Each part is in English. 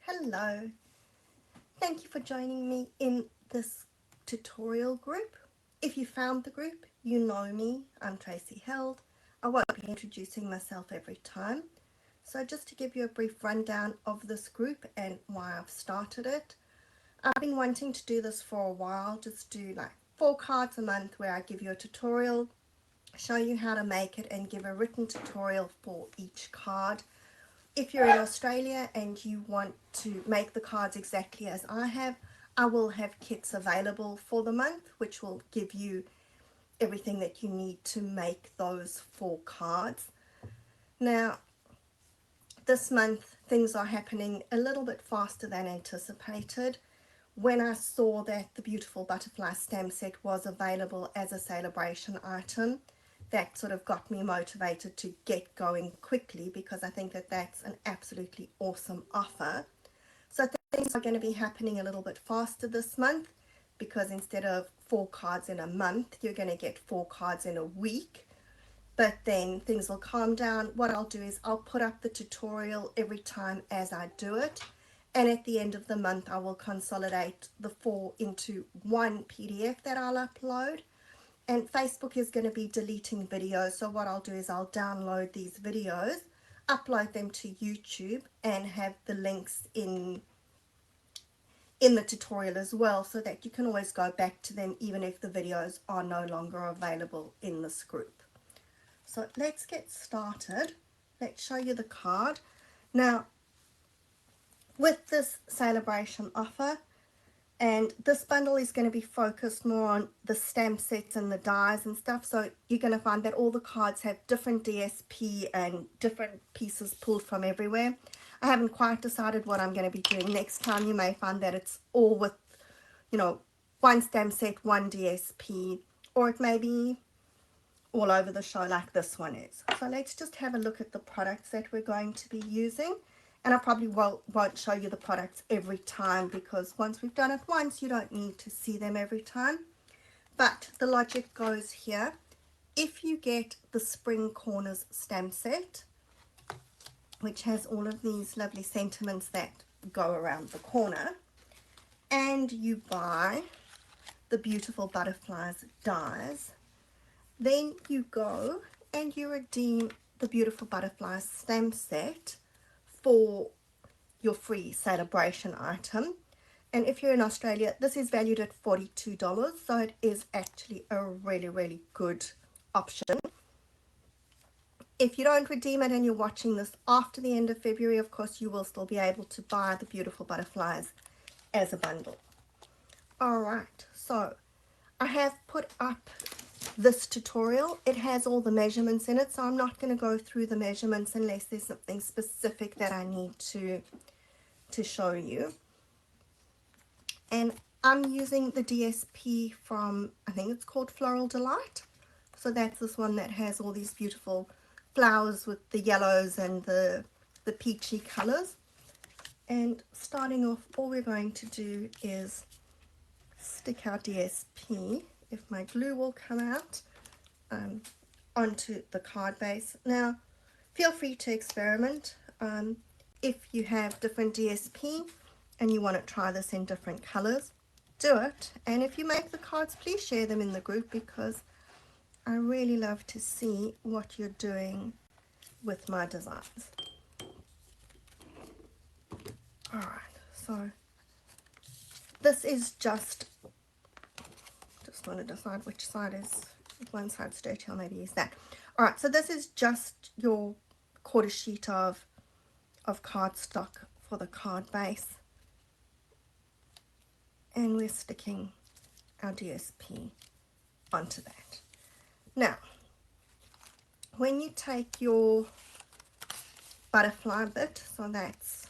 Hello, thank you for joining me in this tutorial group. If you found the group, you know me, I'm Tracy Held. I won't be introducing myself every time. So just to give you a brief rundown of this group and why I've started it. I've been wanting to do this for a while, just do like 4 cards a month where I give you a tutorial, show you how to make it and give a written tutorial for each card. If you're in Australia and you want to make the cards exactly as I have, I will have kits available for the month, which will give you everything that you need to make those 4 cards. Now, this month things are happening a little bit faster than anticipated. When I saw that the beautiful butterfly stamp set was available as a celebration item, that sort of got me motivated to get going quickly, because I think that that's an absolutely awesome offer. So things are going to be happening a little bit faster this month, because instead of 4 cards in a month, you're going to get 4 cards in a week. But then things will calm down. What I'll do is I'll put up the tutorial every time as I do it, and at the end of the month I will consolidate the 4 into one PDF that I'll upload. And Facebook is going to be deleting videos, so what I'll do is I'll download these videos, upload them to YouTube, and have the links in the tutorial as well, so that you can always go back to them even if the videos are no longer available in this group. So let's get started. Let's show you the card. Now, with this celebration offer, and this bundle is going to be focused more on the stamp sets and the dies and stuff, so you're going to find that all the cards have different DSP and different pieces pulled from everywhere. I haven't quite decided what I'm going to be doing next time. You may find that it's all with, you know, one stamp set, one DSP, or it may be all over the show like this one is. So let's just have a look at the products that we're going to be using. And I probably won't show you the products every time, because once we've done it once, you don't need to see them every time. But the logic goes here. If you get the Spring Corners stamp set, which has all of these lovely sentiments that go around the corner, and you buy the beautiful butterflies dies, then you go and you redeem the beautiful butterflies stamp set for your free celebration item. And if you're in Australia, this is valued at $42, so it is actually a really good option. If you don't redeem it and you're watching this after the end of February, of course you will still be able to buy the beautiful butterflies as a bundle. Alright, so I have put up this tutorial. It has all the measurements in it, so I'm not going to go through the measurements unless there's something specific that I need to show you. And I'm using the DSP from, I think it's called Floral Delight. So that's this one that has all these beautiful flowers with the yellows and the peachy colors. And starting off, all we're going to do is stick our DSP, if my glue will come out, onto the card base. Now, feel free to experiment. If you have different DSP and you want to try this in different colors, do it. And if you make the cards, please share them in the group, because I really love to see what you're doing with my designs. Alright, so this is just want to decide which side is, if one side's dirty, I'll maybe use that. Alright, so this is just your quarter sheet of cardstock for the card base, and we're sticking our DSP onto that. Now, when you take your butterfly bit, so that's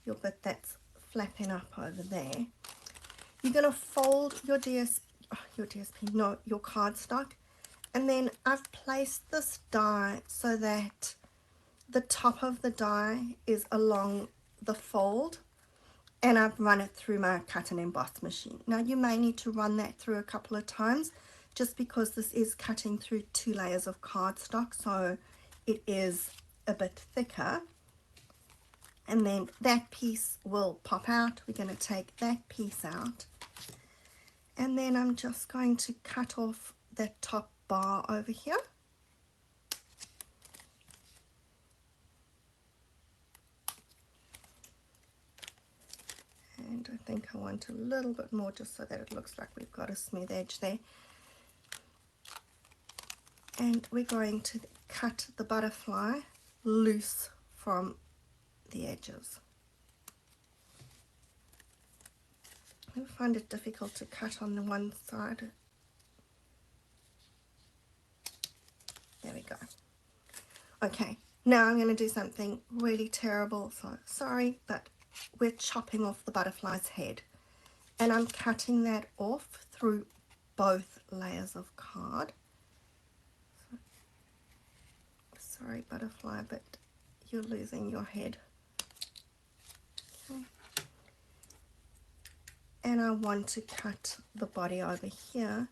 your bit that's flapping up over there, you're going to fold your cardstock, and then I've placed this die so that the top of the die is along the fold, and I've run it through my cut and emboss machine. Now you may need to run that through a couple of times, just because this is cutting through 2 layers of cardstock, so it is a bit thicker. and then that piece will pop out. We're going to take that piece out, and then I'm just going to cut off that top bar over here. And I think I want a little bit more just so that it looks like we've got a smooth edge there. And we're going to cut the butterfly loose from the edges. I find it difficult to cut on the one side. There we go. Okay, now I'm going to do something really terrible, so sorry, but we're chopping off the butterfly's head. And I'm cutting that off through both layers of card. Sorry, butterfly, but you're losing your head. Okay. And I want to cut the body over here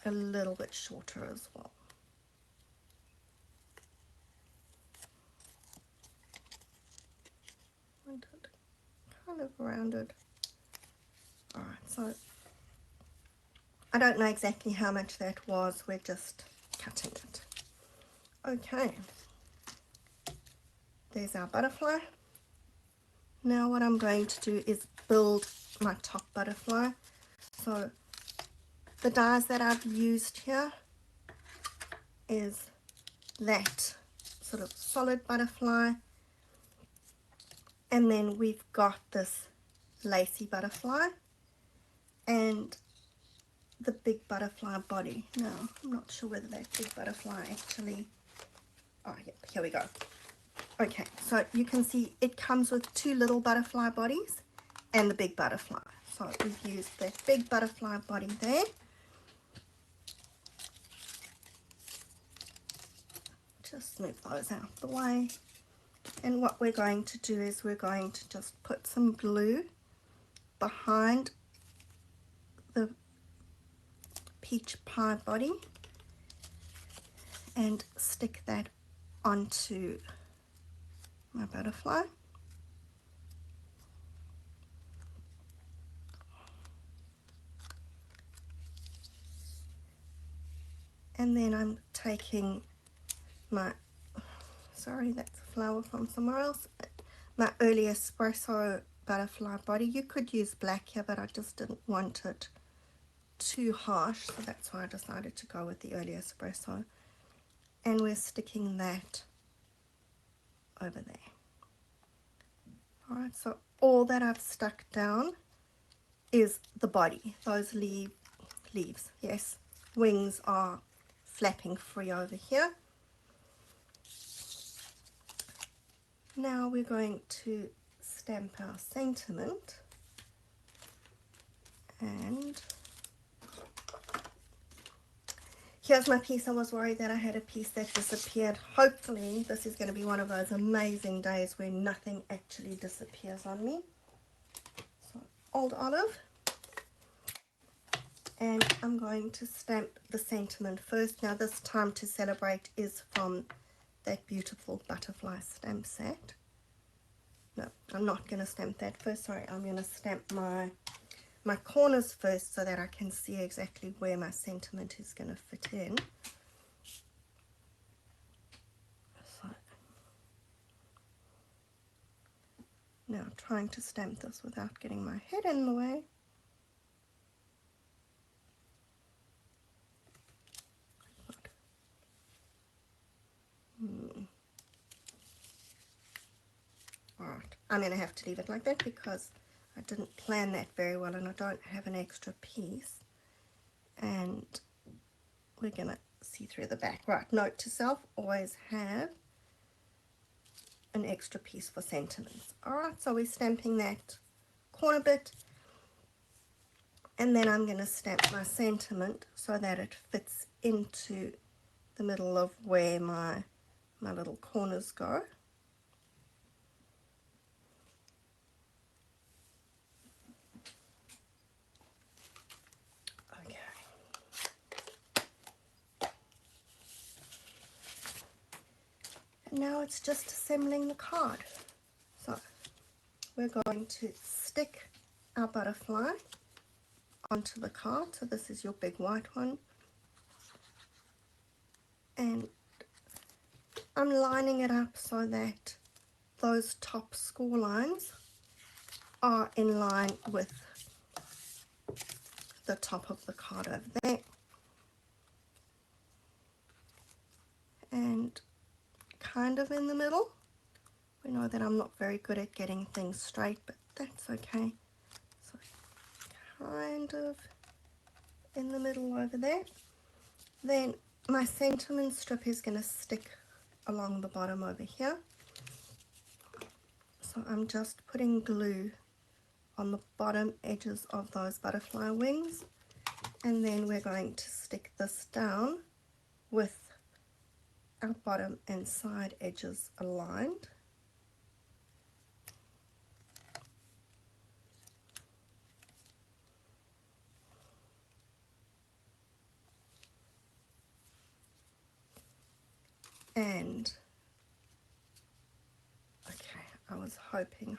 a little bit shorter as well. Want it kind of rounded. Alright, so I don't know exactly how much that was, we're just cutting it. Okay, there's our butterfly. Now what I'm going to do is build my top butterfly. So the dies that I've used here is that sort of solid butterfly, and then we've got this lacy butterfly and the big butterfly body. Now I'm not sure whether that big butterfly actually, oh yeah, here we go. Okay, so you can see it comes with two little butterfly bodies and the big butterfly. So we've used that big butterfly body there. Just move those out the way. And what we're going to do is we're going to just put some glue behind the peach pie body and stick that onto my butterfly. And then I'm taking my, sorry, that's a flower from somewhere else, my early espresso butterfly body. You could use black here, but I just didn't want it too harsh, so that's why I decided to go with the early espresso. And we're sticking that over there. Alright, so all that I've stuck down is the body. Those leaves, yes, wings are flapping free over here. Now we're going to stamp our sentiment, and here's my piece. I was worried that I had a piece that disappeared. Hopefully this is going to be one of those amazing days where nothing actually disappears on me. So old olive, and I'm going to stamp the sentiment first. Now this Time to Celebrate is from that beautiful butterfly stamp set. No, I'm not going to stamp that first. Sorry, I'm going to stamp my corners first so that I can see exactly where my sentiment is going to fit in. So, now trying to stamp this without getting my head in the way. Alright, I'm going to have to leave it like that because I didn't plan that very well and I don't have an extra piece. And we're going to see through the back. Right, note to self, always have an extra piece for sentiments. Alright, so we're stamping that corner bit, and then I'm going to stamp my sentiment so that it fits into the middle of where my little corners go. Okay. And now it's just assembling the card. So we're going to stick our butterfly onto the card. So this is your big white one, and I'm lining it up so that those top score lines are in line with the top of the card over there. And kind of in the middle. We know that I'm not very good at getting things straight, but that's okay. So kind of in the middle over there. Then my sentiment strip is going to stick along the bottom over here. So I'm just putting glue on the bottom edges of those butterfly wings, and then we're going to stick this down with our bottom and side edges aligned. And okay, I was hoping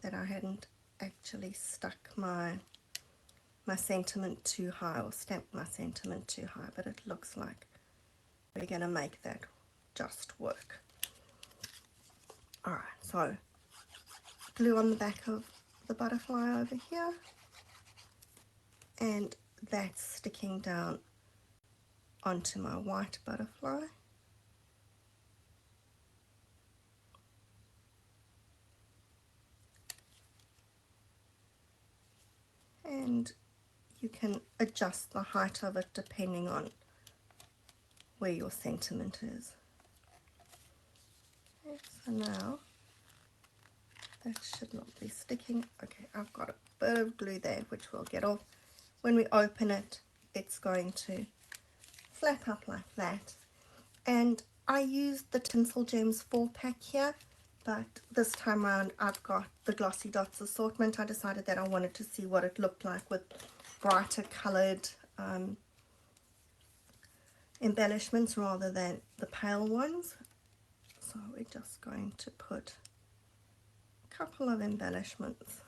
that I hadn't actually stuck my sentiment too high or stamped my sentiment too high, but it looks like we're going to make that just work. Alright, so glue on the back of the butterfly over here, and that's sticking down onto my white butterfly. And you can adjust the height of it depending on where your sentiment is. Okay, so now that should not be sticking. Okay, I've got a bit of glue there which we'll get off. When we open it, it's going to flap up like that. And I used the Tinsel Gems 4-pack here, but this time around I've got the Glossy Dots assortment. I decided that I wanted to see what it looked like with brighter coloured embellishments rather than the pale ones. So we're just going to put a couple of embellishments.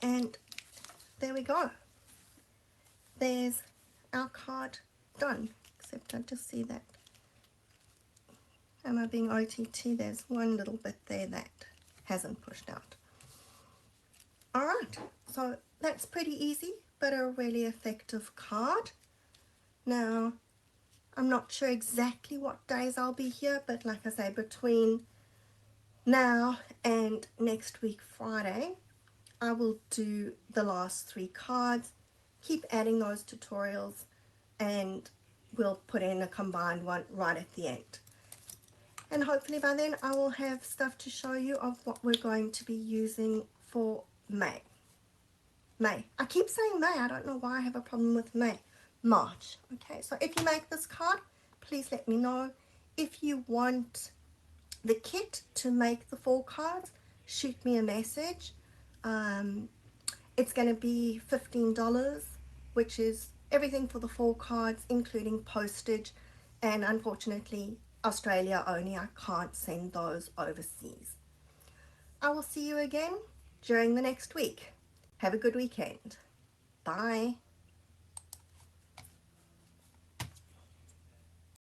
And there we go. There's our card done, except I just see that, am I being OTT? There's one little bit there that hasn't pushed out. Alright, so that's pretty easy, but a really effective card. Now, I'm not sure exactly what days I'll be here, but like I say, between now and next week Friday, I will do the last 3 cards, keep adding those tutorials, and we'll put in a combined one right at the end. And hopefully by then I will have stuff to show you of what we're going to be using for May. I keep saying May, I don't know why I have a problem with May. March. Okay, so if you make this card, please let me know. If you want the kit to make the 4 cards, shoot me a message. It's going to be $15, which is everything for the 4 cards, including postage, and unfortunately Australia only. I can't send those overseas. I will see you again during the next week. Have a good weekend. Bye.